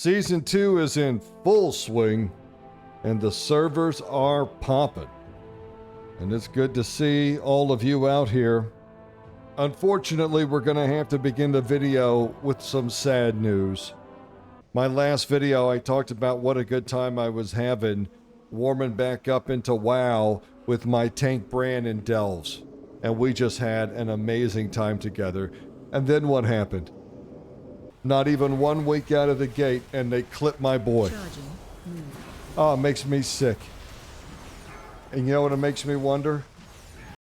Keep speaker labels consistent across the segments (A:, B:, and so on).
A: Season 2 is in full swing, and the servers are popping. And it's good to see all of you out here. Unfortunately, we're going to have to begin the video with some sad news. My last video, I talked about what a good time I was having warming back up into WoW with my Tank Brann and Delves. And we just had an amazing time together. And then what happened? Not even 1 week out of the gate, and they clipped my boy. Oh, it makes me sick. And you know what it makes me wonder?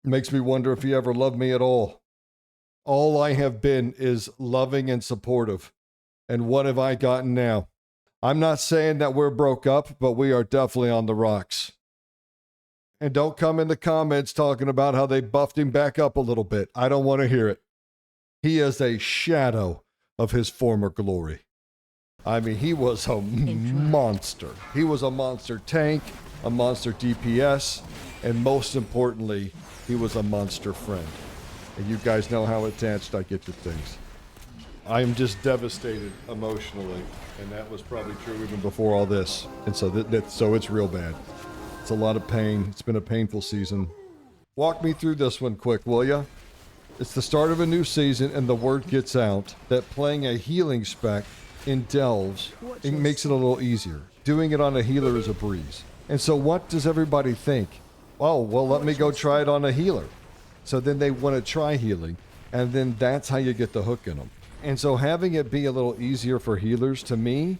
A: It makes me wonder if he ever loved me at all. All I have been is loving and supportive. And what have I gotten now? I'm not saying that we're broke up, but we are definitely on the rocks. And don't come in the comments talking about how they buffed him back up a little bit. I don't want to hear it. He is a shadow of his former glory. I mean, he was a monster. He was a monster tank, a monster DPS, and most importantly, he was a monster friend. And you guys know how attached I get to things. I am just devastated emotionally, and that was probably true even before all this. And so, so it's real bad. It's a lot of pain. It's been a painful season. Walk me through this one quick, will ya? It's the start of a new season, and the word gets out that playing a healing spec in Delves, it makes it a little easier. Doing it on a healer is a breeze. And so what does everybody think? Oh, well, let me go try it on a healer. So then they want to try healing, and then that's how you get the hook in them. And so having it be a little easier for healers, to me,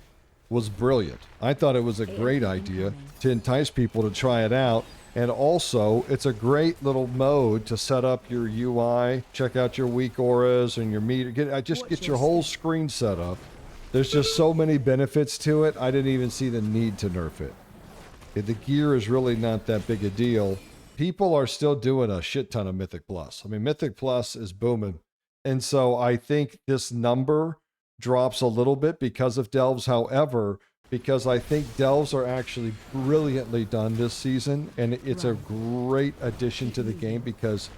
A: was brilliant. I thought it was a great idea to entice people to try it out. And also, it's a great little mode to set up your UI, check out your weak auras and your meter. Get your whole screen set up. There's just so many benefits to it, I didn't even see the need to nerf it. The gear is really not that big a deal. People are still doing a shit ton of Mythic Plus. I mean, Mythic Plus is booming. And so I think this number drops a little bit because of Delves. However, because I think Delves are actually brilliantly done this season, and it's a great addition to the game because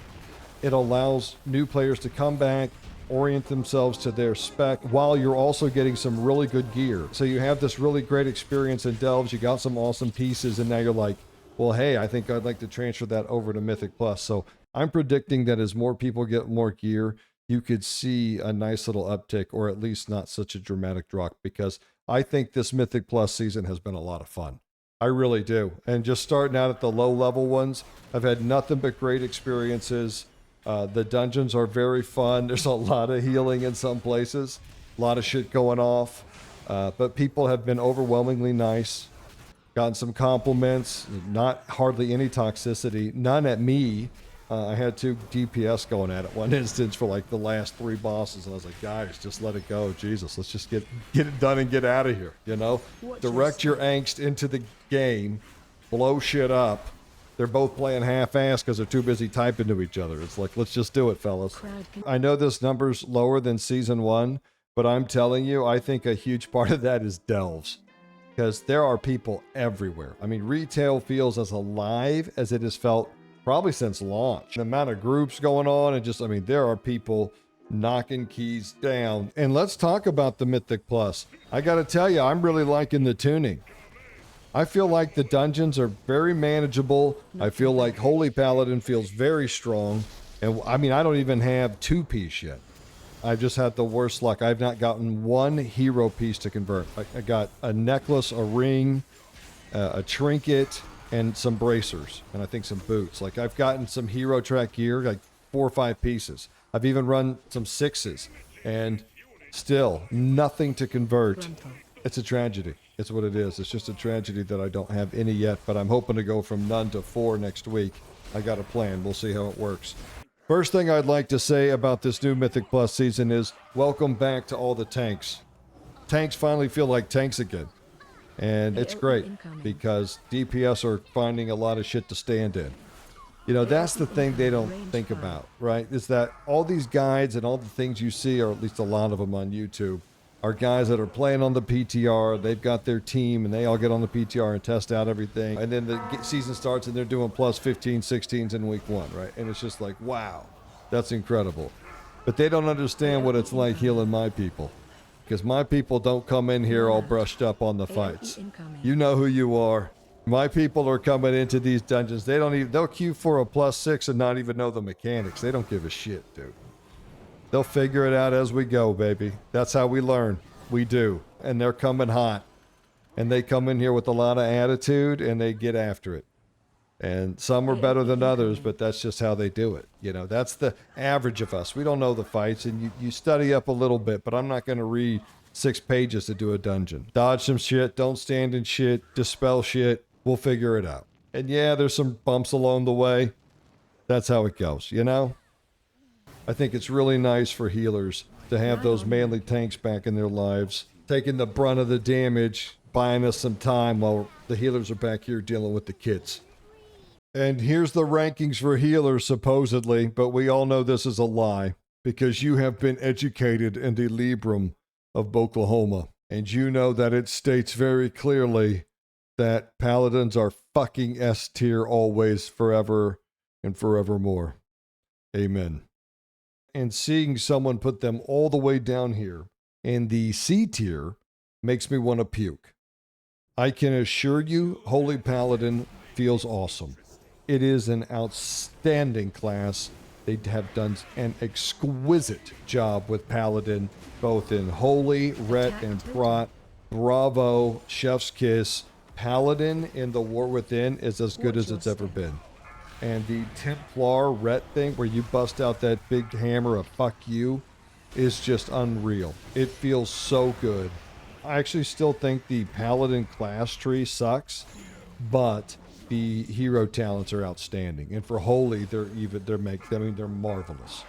A: it allows new players to come back, orient themselves to their spec, while you're also getting some really good gear. So you have this really great experience in Delves, you got some awesome pieces, and now you're like, well, hey, I think I'd like to transfer that over to Mythic Plus. So I'm predicting that as more people get more gear, you could see a nice little uptick, or at least not such a dramatic drop, because I think this Mythic Plus season has been a lot of fun. I really do. And just starting out at the low level ones, I've had nothing but great experiences. The dungeons are very fun. There's a lot of healing in some places, a lot of shit going off. But people have been overwhelmingly nice. Gotten some compliments, not hardly any toxicity, none at me. I had 2 DPS going at it one instance for like the last 3 bosses, and I was like, guys, just let it go. Jesus, let's just get it done and get out of here, you know? Direct your angst into the game, blow shit up. They're both playing half-ass because they're too busy typing to each other. It's like, let's just do it, fellas. I know this number's lower than Season 1, but I'm telling you, I think a huge part of that is Delves. Because there are people everywhere. I mean, retail feels as alive as it has felt probably since launch. The amount of groups going on, and just, I mean, there are people knocking keys down. And let's talk about the Mythic Plus. I got to tell you, I'm really liking the tuning. I feel like the dungeons are very manageable. I feel like Holy Paladin feels very strong. And I mean, I don't even have 2-piece yet. I've just had the worst luck. I've not gotten 1 hero piece to convert. I got a necklace, a ring, a trinket, and some bracers, and I think some boots. Like, I've gotten some hero track gear, like 4 or 5 pieces. I've even run some 6s, and still nothing to convert. It's a tragedy. It's what it is. It's just a tragedy that I don't have any yet, but I'm hoping to go from none to 4 next week. I got a plan. We'll see how it works. First thing I'd like to say about this new Mythic Plus season is welcome back to all the tanks. Tanks finally feel like tanks again. And it's great because DPS are finding a lot of shit to stand in. You know, that's the thing they don't think about, right? Is that all these guides and all the things you see, or at least a lot of them on YouTube, are guys that are playing on the PTR. They've got their team and they all get on the PTR and test out everything. And then the season starts and they're doing plus 15, 16s in week 1, right? And it's just like, wow, that's incredible. But they don't understand what it's like healing my people. Because my people don't come in here all brushed up on the fights. You know who you are. My people are coming into these dungeons. They'll queue for a +6 and not even know the mechanics. They don't give a shit, dude. They'll figure it out as we go, baby. That's how we learn. We do. And they're coming hot. And they come in here with a lot of attitude and they get after it. And some are better than others, but that's just how they do it. You know, that's the average of us. We don't know the fights, and you study up a little bit, but I'm not going to read 6 pages to do a dungeon. Dodge some shit, don't stand in shit, dispel shit. We'll figure it out. And yeah, there's some bumps along the way. That's how it goes, you know? I think it's really nice for healers to have those manly tanks back in their lives, taking the brunt of the damage, buying us some time while the healers are back here dealing with the kids. And here's the rankings for healers, supposedly, but we all know this is a lie, because you have been educated in the Librum of Oklahoma, and you know that it states very clearly that Paladins are fucking S tier always, forever, and forevermore. Amen. And seeing someone put them all the way down here in the C tier makes me want to puke. I can assure you, Holy Paladin feels awesome. It is an outstanding class. They have done an exquisite job with Paladin, both in Holy, Ret, and Prot. Bravo, Chef's Kiss. Paladin in the War Within is as good as it's ever been. And the Templar Ret thing, where you bust out that big hammer of fuck you, is just unreal. It feels so good. I actually still think the Paladin class tree sucks, but the hero talents are outstanding, and for Holy, they're marvelous.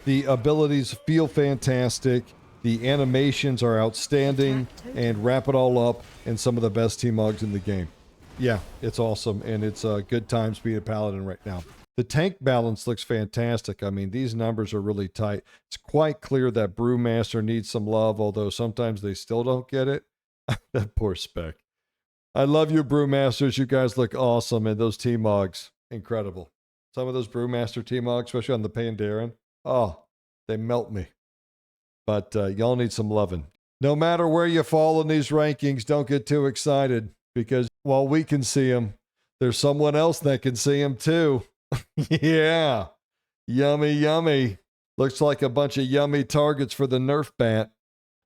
A: The abilities feel fantastic. The animations are outstanding, and wrap it all up in some of the best T-Mogs in the game. Yeah, it's awesome, and it's good times being a Paladin right now. The tank balance looks fantastic. I mean, these numbers are really tight. It's quite clear that Brewmaster needs some love, although sometimes they still don't get it. That poor spec. I love you, Brewmasters. You guys look awesome, and those T-Mogs, incredible. Some of those Brewmaster T-Mogs, especially on the Pandaren, oh, they melt me. But y'all need some loving. No matter where you fall in these rankings, don't get too excited, because while we can see them, there's someone else that can see them too. Yeah, yummy, yummy. Looks like a bunch of yummy targets for the Nerf bat.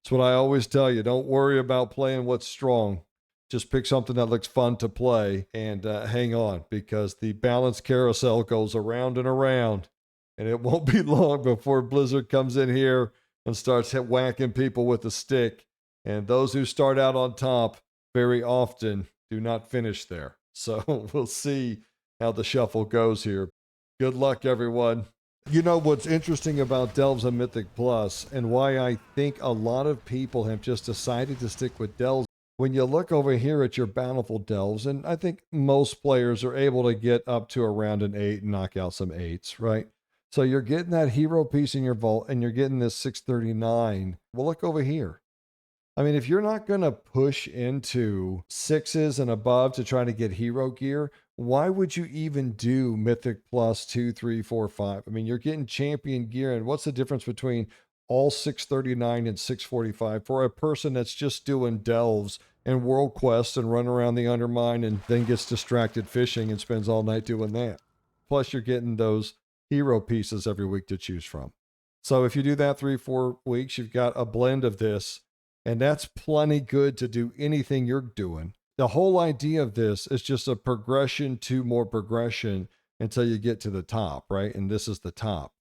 A: That's what I always tell you. Don't worry about playing what's strong. Just pick something that looks fun to play and hang on, because the balance carousel goes around and around, and it won't be long before Blizzard comes in here and starts whacking people with a stick. And those who start out on top very often do not finish there. So we'll see how the shuffle goes here. Good luck, everyone. You know what's interesting about Delves and Mythic Plus, and why I think a lot of people have just decided to stick with Delves? When you look over here at your Bountiful Delves, and I think most players are able to get up to around an 8 and knock out some 8s, right? So you're getting that hero piece in your vault, and you're getting this 639. Well, look over here. I mean, if you're not going to push into 6s and above to try to get hero gear, why would you even do Mythic Plus 2, 3, 4, 5? I mean, you're getting champion gear, and what's the difference between all 639 and 645 for a person that's just doing delves and world quests and run around the Undermine and then gets distracted fishing and spends all night doing that? Plus, you're getting those hero pieces every week to choose from. So if you do that 3-4 weeks, you've got a blend of this, and that's plenty good to do anything you're doing. The whole idea of this is just a progression to more progression until you get to the top, right? And this is the top.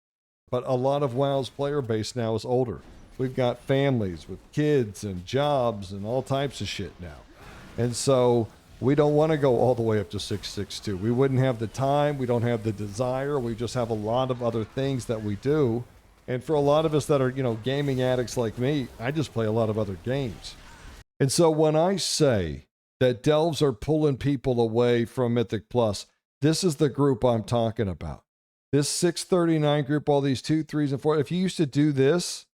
A: But a lot of WoW's player base now is older. We've got families with kids and jobs and all types of shit now. And so we don't want to go all the way up to 662. We wouldn't have the time. We don't have the desire. We just have a lot of other things that we do. And for a lot of us that are, gaming addicts like me, I just play a lot of other games. And so when I say that delves are pulling people away from Mythic Plus, this is the group I'm talking about. This 639 group, all these 2, 3s, and 4. If you used to do this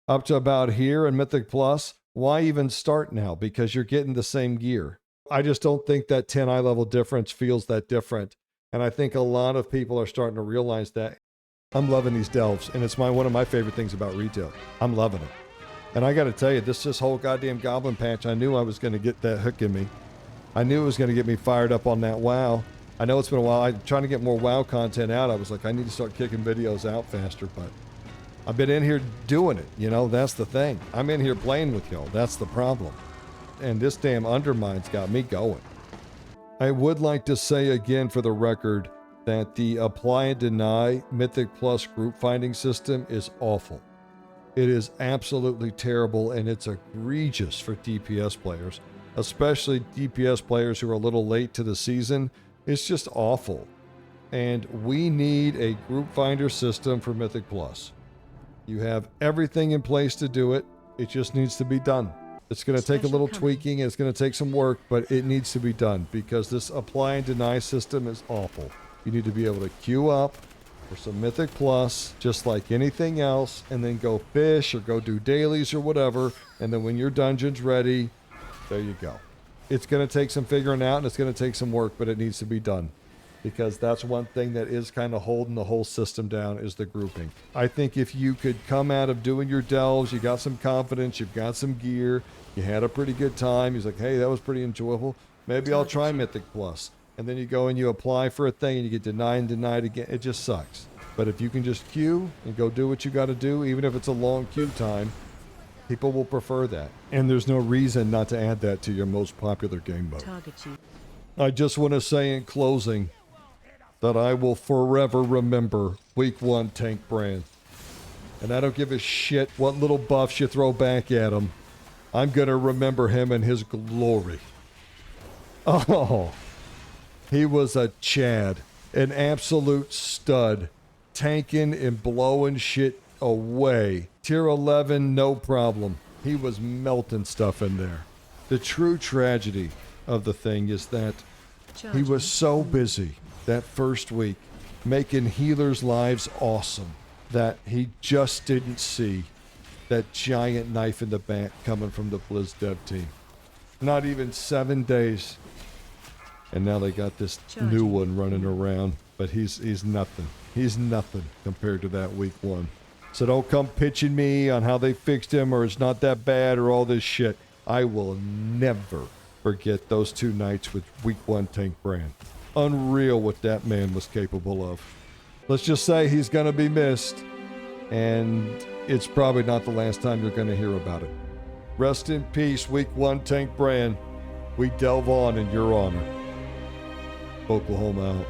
A: up to about here in Mythic Plus, why even start now? Because you're getting the same gear. I just don't think that 10 eye level difference feels that different. And I think a lot of people are starting to realize that. I'm loving these delves, and it's one of my favorite things about retail. I'm loving it. And I got to tell you, this whole goddamn Goblin patch, I knew I was going to get that hook in me. I knew it was going to get me fired up on that WoW. I know it's been a while. I'm trying to get more WoW content out. I was like, I need to start kicking videos out faster, but I've been in here doing it. You know, that's the thing. I'm in here playing with y'all. That's the problem. And this damn Undermine's got me going. I would like to say again for the record that the Apply and Deny Mythic Plus group finding system is awful. It is absolutely terrible, and it's egregious for DPS players, especially DPS players who are a little late to the season. It's just awful. And we need a group finder system for Mythic Plus. You have everything in place to do it. It just needs to be done. It's going to take a little tweaking. It's going to take some work, but it needs to be done because this apply and deny system is awful. You need to be able to queue up for some Mythic Plus, just like anything else, and then go fish or go do dailies or whatever. And then when your dungeon's ready, there you go. It's going to take some figuring out and it's going to take some work, but it needs to be done. Because that's one thing that is kind of holding the whole system down is the grouping. I think if you could come out of doing your delves, you got some confidence, you've got some gear, you had a pretty good time, he's like, hey, that was pretty enjoyable, maybe I'll try Mythic Plus. And then you go and you apply for a thing and you get denied and denied again. It just sucks. But if you can just queue and go do what you got to do, even if it's a long queue time, people will prefer that. And there's no reason not to add that to your most popular game mode. I just want to say in closing that I will forever remember Week 1 Tank Brann. And I don't give a shit what little buffs you throw back at him. I'm going to remember him in his glory. Oh, he was a Chad, an absolute stud, tanking and blowing shit away. Tier 11, no problem. He was melting stuff in there. The true tragedy of the thing is that he was so busy that first week making healers' lives awesome that he just didn't see that giant knife in the back coming from the Blizz dev team. Not even 7 days. And now they got this new one running around, but he's nothing. He's nothing compared to that Week 1. So don't come pitching me on how they fixed him or it's not that bad or all this shit. I will never forget those 2 nights with Week 1 Tank Brann. Unreal what that man was capable of. Let's just say he's going to be missed, and it's probably not the last time you're going to hear about it. Rest in peace, Week 1 Tank Brann. We delve on in your honor. Oklahoma out.